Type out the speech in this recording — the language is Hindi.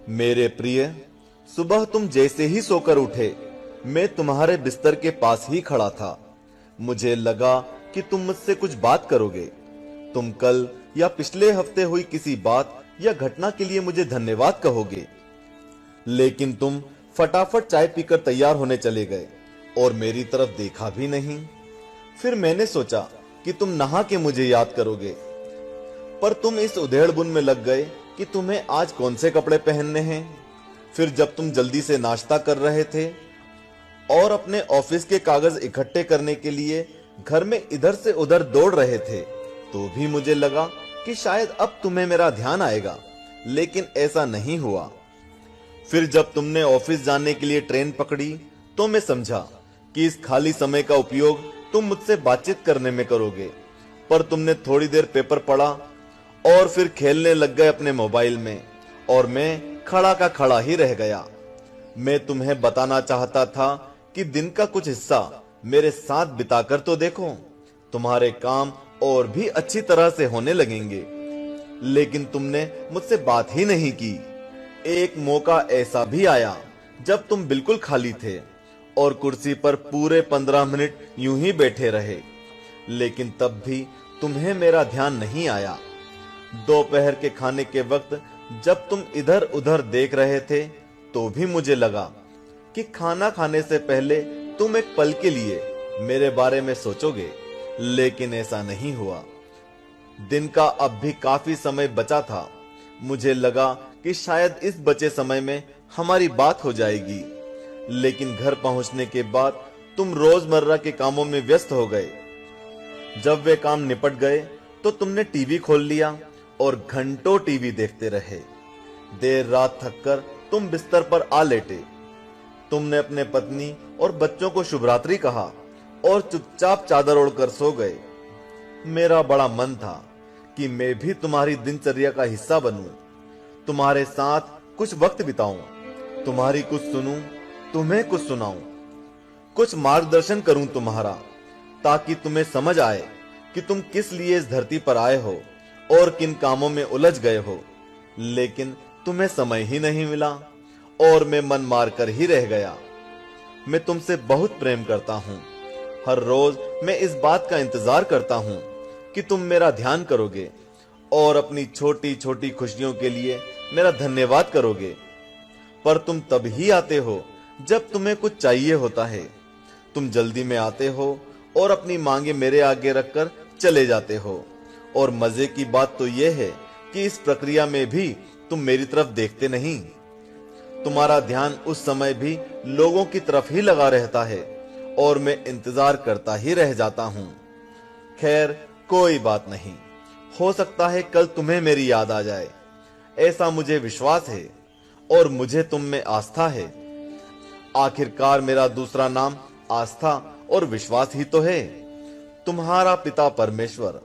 मेरे प्रिय, सुबह तुम जैसे ही सोकर उठे, मैं तुम्हारे बिस्तर के पास ही खड़ा था। मुझे लगा कि तुम मुझसे कुछ बात करोगे। तुम कल या पिछले हफ्ते हुई किसी बात या घटना के लिए मुझे धन्यवाद कहोगे, लेकिन तुम फटाफट चाय पीकर तैयार होने चले गए और मेरी तरफ देखा भी नहीं। फिर मैंने सोचा कि तुम नहा के मुझे याद करोगे, पर तुम इस उधेड़बुन में लग गए कि तुम्हें आज कौन से कपड़े पहनने हैं। फिर जब तुम जल्दी से नाश्ता कर रहे थे और अपने ऑफिस के कागज इकट्ठे करने के लिए घर में इधर से उधर दौड़ रहे थे, तो भी मुझे लगा कि शायद अब तुम्हें मेरा ध्यान आएगा, लेकिन ऐसा नहीं हुआ। फिर जब तुमने ऑफिस जाने के लिए ट्रेन पकड़ी, तो मैं समझा कि इस खाली समय का उपयोग तुम मुझसे बातचीत करने में करोगे, पर तुमने थोड़ी देर पेपर पढ़ा और फिर खेलने लग गए अपने मोबाइल में, और मैं खड़ा का खड़ा ही रह गया। मैं तुम्हें बताना चाहता था कि दिन का कुछ हिस्सा मेरे साथ बिताकर तो देखो, तुम्हारे काम और भी अच्छी तरह से होने लगेंगे, लेकिन तुमने मुझसे बात ही नहीं की। एक मौका ऐसा भी आया जब तुम बिल्कुल खाली थे और कुर्सी पर पूरे 15 मिनट यूं ही बैठे रहे, लेकिन तब भी तुम्हें मेरा ध्यान नहीं आया। दोपहर के खाने के वक्त जब तुम इधर उधर देख रहे थे, तो भी मुझे लगा कि खाना खाने से पहले तुम एक पल के लिए मेरे बारे में सोचोगे, लेकिन ऐसा नहीं हुआ। दिन का अब भी काफी समय बचा था। मुझे लगा कि शायद इस बचे समय में हमारी बात हो जाएगी, लेकिन घर पहुंचने के बाद तुम रोजमर्रा के कामों में व्यस्त हो गए। जब वे काम निपट गए तो तुमने टीवी खोल लिया और घंटों टीवी देखते रहे। देर रात थककर तुम बिस्तर पर आ लेटे। तुमने अपने पत्नी और बच्चों को शुभ रात्रि कहा और चुपचाप चादर ओढ़कर सो गए। मेरा बड़ा मन था कि मैं भी तुम्हारी दिनचर्या का हिस्सा बनूं, तुम्हारे साथ कुछ वक्त बिताऊं, तुम्हारी कुछ सुनूं, तुम्हें कुछ सुनाऊं, कुछ मार्गदर्शन करूं तुम्हारा, ताकि तुम्हें समझ आए कि तुम किस लिए इस धरती पर आए हो और किन कामों में उलझ गए हो। लेकिन तुम्हें समय ही नहीं मिला और मैं मन मार कर ही रह गया। मैं तुमसे बहुत प्रेम करता हूं। हर रोज मैं इस बात का इंतजार करता हूं कि तुम मेरा ध्यान करोगे और अपनी छोटी छोटी खुशियों के लिए मेरा धन्यवाद करोगे। पर तुम तब ही आते हो जब तुम्हें कुछ चाहिए होता है। तुम जल्दी में आते हो और अपनी मांगे मेरे आगे रखकर चले जाते हो। और मजे की बात तो यह है कि इस प्रक्रिया में भी तुम मेरी तरफ देखते नहीं। तुम्हारा ध्यान उस समय भी लोगों की तरफ ही लगा रहता है और मैं इंतजार करता ही रह जाता हूं। खैर, कोई बात नहीं, हो सकता है कल तुम्हें मेरी याद आ जाए, ऐसा मुझे विश्वास है और मुझे तुम में आस्था है। आखिरकार मेरा दूसरा नाम आस्था और विश्वास ही तो है। तुम्हारा पिता परमेश्वर।